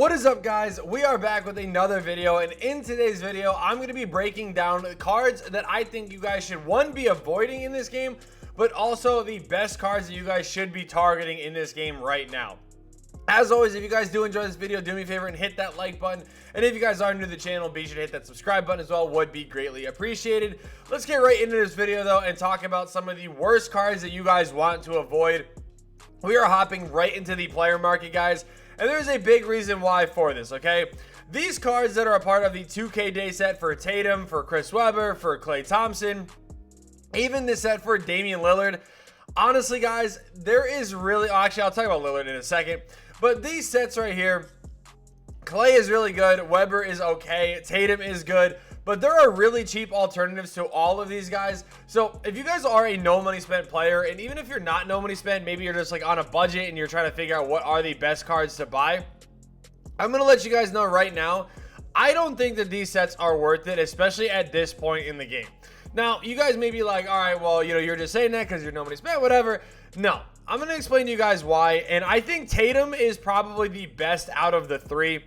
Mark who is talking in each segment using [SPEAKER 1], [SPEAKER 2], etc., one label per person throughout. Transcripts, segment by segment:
[SPEAKER 1] What is up, guys? We are back with another video, and in today's video I'm going to be breaking down cards that I think you guys should, one, be avoiding in this game, but also the best cards that you guys should be targeting in this game right now. As always, if you guys do enjoy this video, do me a favor and hit that like button, and if you guys are new to the channel, be sure to hit that subscribe button as well. Would be greatly appreciated. Let's get right into this video though and talk about some of the worst cards that you guys want to avoid. We are hopping right into the player market, guys. And there's a big reason why for this, okay? These cards that are a part of the 2K day set for Tatum, for Chris Webber, for Klay Thompson, even this set for Damian Lillard. Honestly, guys, there is really... Oh, actually, I'll talk about Lillard in a second. But these sets right here, Klay is really good. Webber is okay. Tatum is good. But there are really cheap alternatives to all of these guys. So if you guys are a no money spent player, and even if you're not no money spent, maybe you're just like on a budget and you're trying to figure out what are the best cards to buy, I'm going to let you guys know right now, I don't think that these sets are worth it, especially at this point in the game. Now, you guys may be like, all right, well, you know, you're just saying that because you're no money spent, whatever. No, I'm going to explain to you guys why. And I think Tatum is probably the best out of the three.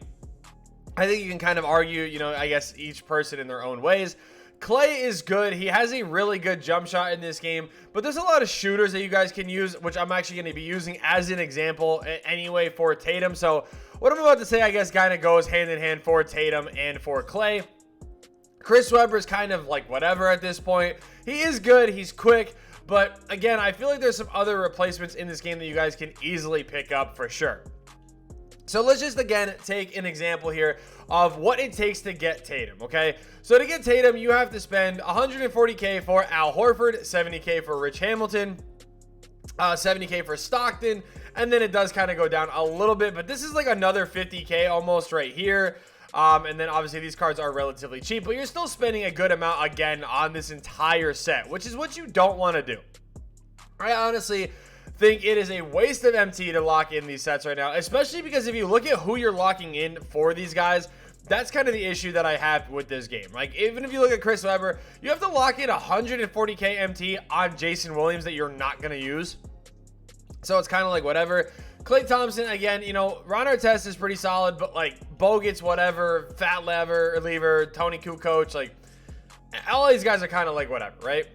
[SPEAKER 1] I think you can kind of argue, you know, I guess each person in their own ways. Klay is good. He has a really good jump shot in this game, but there's a lot of shooters that you guys can use, which I'm actually going to be using as an example anyway for Tatum. So what I'm about to say, I guess, kind of goes hand in hand for Tatum and for Klay. Chris Webber is kind of like whatever at this point. He is good. He's quick. But again, I feel like there's some other replacements in this game that you guys can easily pick up for sure. So let's just, again, take an example here of what it takes to get Tatum, okay? So to get Tatum, you have to spend $140K for Al Horford, $70K for Rich Hamilton, $70K for Stockton, and then it does kind of go down a little bit, but this is like another $50K almost right here. And then obviously these cards are relatively cheap, but you're still spending a good amount, again, on this entire set, which is what you don't want to do. I honestly think it is a waste of MT to lock in these sets right now, especially because if you look at who you're locking in for these guys, that's kind of the issue that I have with this game. Like, even if you look at Chris Webber, you have to lock in 140K MT on Jason Williams that you're not going to use. So it's kind of like whatever. Klay Thompson, again, you know, Ron Artest is pretty solid, but like Bogut's whatever, Fat Lever, Tony Kukoc, like all these guys are kind of like whatever, right?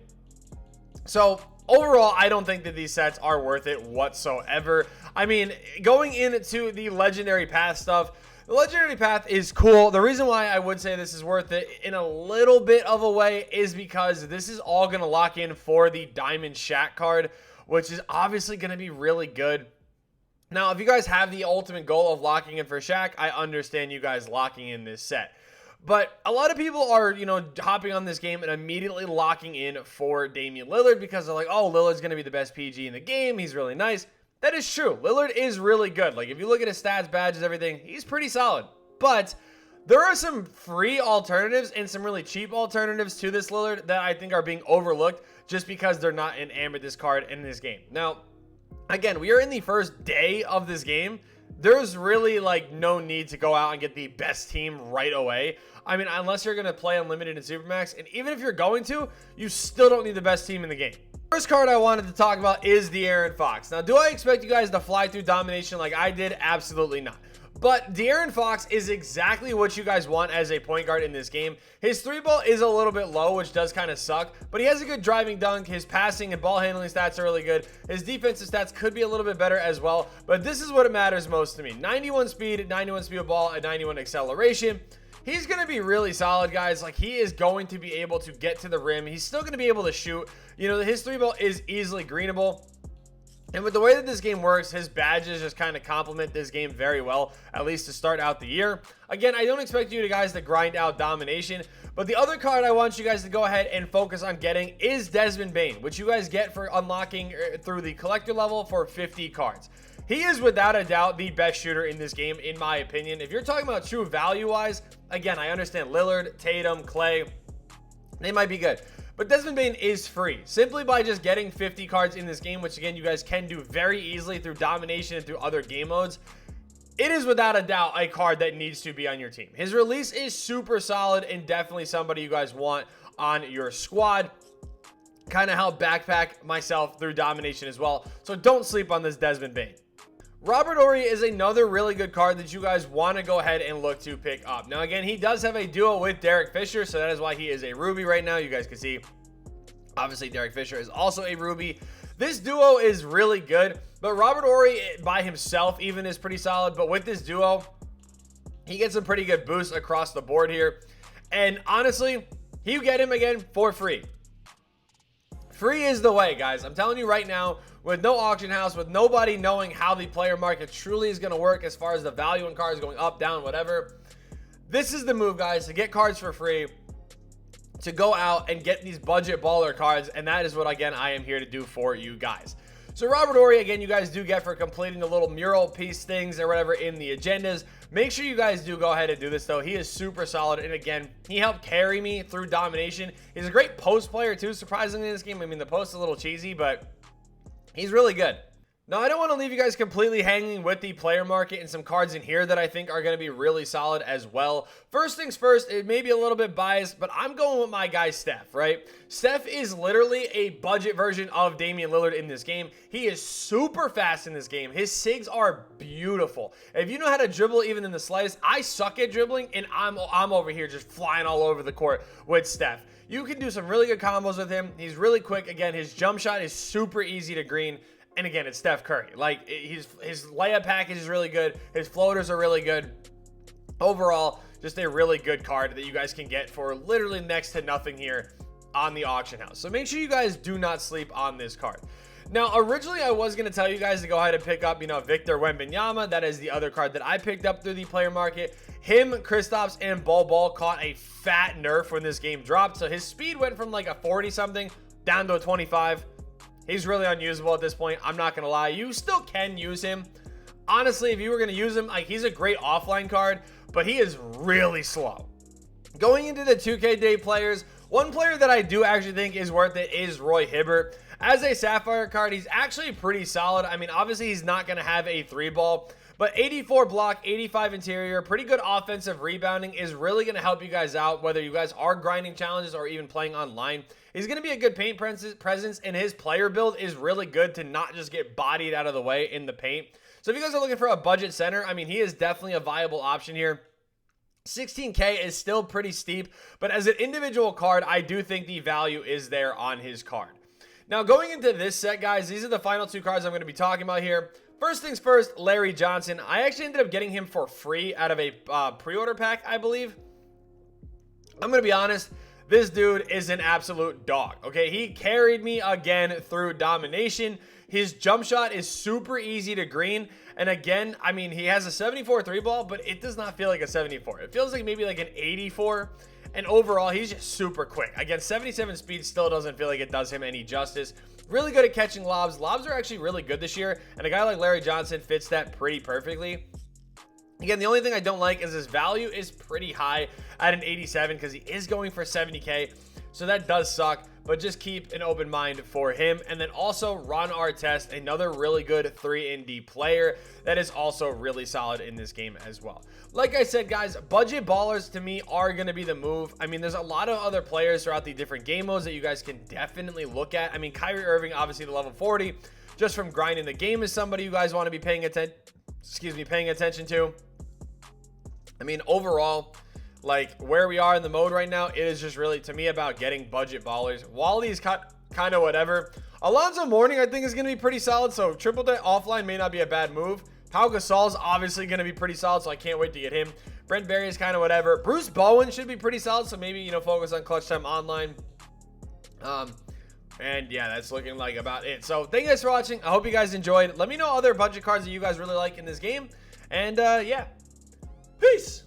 [SPEAKER 1] So overall, I don't think that these sets are worth it whatsoever. I mean, going into the Legendary Path stuff, the Legendary Path is cool. The reason why I would say this is worth it in a little bit of a way is because this is all going to lock in for the Diamond Shaq card, which is obviously going to be really good. Now, if you guys have the ultimate goal of locking in for Shaq, I understand you guys locking in this set. But a lot of people are, you know, hopping on this game and immediately locking in for Damian Lillard because they're like, oh, Lillard's going to be the best PG in the game. He's really nice. That is true. Lillard is really good. Like, if you look at his stats, badges, everything, he's pretty solid. But there are some free alternatives and some really cheap alternatives to this Lillard that I think are being overlooked just because they're not an Amethyst card in this game. Now, again, we are in the first day of this game. There's really like no need to go out and get the best team right away. I mean, unless you're going to play Unlimited and Supermax, and even if you're going to, you still don't need the best team in the game. First card I wanted to talk about is De'Aaron Fox. Now, do I expect you guys to fly through domination like I did? Absolutely not. But De'Aaron Fox is exactly what you guys want as a point guard in this game. His three ball is a little bit low, which does kind of suck, but he has a good driving dunk. His passing and ball handling stats are really good. His defensive stats could be a little bit better as well, but this is what matters most to me. 91 speed, 91 speed of ball, and 91 acceleration. He's going to be really solid, guys. Like, he is going to be able to get to the rim. He's still going to be able to shoot. You know, his three ball is easily greenable. And with the way that this game works, his badges just kind of complement this game very well, at least to start out the year. Again, I don't expect you guys to grind out domination, but the other card I want you guys to go ahead and focus on getting is Desmond Bane, which you guys get for unlocking through the collector level for 50 cards. He is without a doubt the best shooter in this game, in my opinion. If you're talking about true value-wise, again, I understand Lillard, Tatum, Klay, they might be good. But Desmond Bane is free simply by just getting 50 cards in this game, which again, you guys can do very easily through domination and through other game modes. It is without a doubt a card that needs to be on your team. His release is super solid and definitely somebody you guys want on your squad. Kind of help backpack myself through domination as well. So don't sleep on this Desmond Bane. Robert Horry is another really good card that you guys want to go ahead and look to pick up. Now, again, he does have a duo with Derek Fisher, so that is why he is a Ruby right now. You guys can see, obviously, Derek Fisher is also a Ruby. This duo is really good, but Robert Horry by himself even is pretty solid. But with this duo, he gets some pretty good boosts across the board here. And honestly, you get him again for free. Free is the way, guys. I'm telling you right now, with no auction house, with nobody knowing how the player market truly is going to work as far as the value in cards going up, down, whatever. This is the move, guys, to get cards for free, to go out and get these budget baller cards. And that is what, again, I am here to do for you guys. So Robert Horry, again, you guys do get for completing the little mural piece things or whatever in the agendas. Make sure you guys do go ahead and do this, though. He is super solid. And again, he helped carry me through domination. He's a great post player, too, surprisingly, in this game. I mean, the post is a little cheesy, but he's really good. Now, I don't want to leave you guys completely hanging with the player market and some cards in here that I think are going to be really solid as well. First things first, it may be a little bit biased, but I'm going with my guy Steph, right? Steph is literally a budget version of Damian Lillard in this game. He is super fast in this game. His sigs are beautiful. If you know how to dribble even in the slightest, I suck at dribbling, and I'm over here just flying all over the court with Steph. You can do some really good combos with him. He's really quick. Again, his jump shot is super easy to green. And again, it's Steph Curry. Like, his layup package is really good. His floaters are really good. Overall, just a really good card that you guys can get for literally next to nothing here on the auction house. So make sure you guys do not sleep on this card. Now, originally, I was going to tell you guys to go ahead and pick up, Victor Wembanyama. That is the other card that I picked up through the player market. Him, Kristaps, and Bol caught a fat nerf when this game dropped. So his speed went from like a 40-something down to a 25. He's really unusable at this point. I'm not going to lie. You still can use him. Honestly, if you were going to use him, like, he's a great offline card, but he is really slow. Going into the 2K day players, one player that I do actually think is worth it is Roy Hibbert. As a Sapphire card, he's actually pretty solid. I mean, obviously, he's not going to have a 3-ball, but 84 block, 85 interior, pretty good offensive rebounding is really going to help you guys out, whether you guys are grinding challenges or even playing online. He's going to be a good paint presence, and his player build is really good to not just get bodied out of the way in the paint. So if you guys are looking for a budget center, I mean, he is definitely a viable option here. 16K is still pretty steep, but as an individual card, I do think the value is there on his card. Now, going into this set, guys, these are the final two cards I'm going to be talking about here. First things first, Larry Johnson. I actually ended up getting him for free out of a pre-order pack, I believe. I'm going to be honest. This dude is an absolute dog, okay? He carried me again through domination. His jump shot is super easy to green. And again, I mean, he has a 74 3-ball, but it does not feel like a 74. It feels like maybe like an 84. And overall, he's just super quick. Again, 77 speed still doesn't feel like it does him any justice. Really good at catching lobs. Lobs are actually really good this year. And a guy like Larry Johnson fits that pretty perfectly. Again, the only thing I don't like is his value is pretty high at an 87 because he is going for 70K. So that does suck, but just keep an open mind for him. And then also Ron Artest, another really good 3-and-D player that is also really solid in this game as well. Like I said, guys, budget ballers to me are going to be the move. I mean, there's a lot of other players throughout the different game modes that you guys can definitely look at. I mean, Kyrie Irving, obviously the level 40, just from grinding the game is somebody you guys want to be paying attention to. I mean, overall, like where we are in the mode right now, it is just really, to me, about getting budget ballers. Wally's kind of whatever. Alonzo Mourning, I think, is going to be pretty solid, so triple threat offline may not be a bad move. Pau Gasol's obviously going to be pretty solid, so I can't wait to get him. Brent Berry is kind of whatever. Bruce Bowen should be pretty solid, so maybe, focus on clutch time online. And yeah, that's looking like about it. So thank you guys for watching. I hope you guys enjoyed. Let me know other budget cards that you guys really like in this game. And yeah, peace.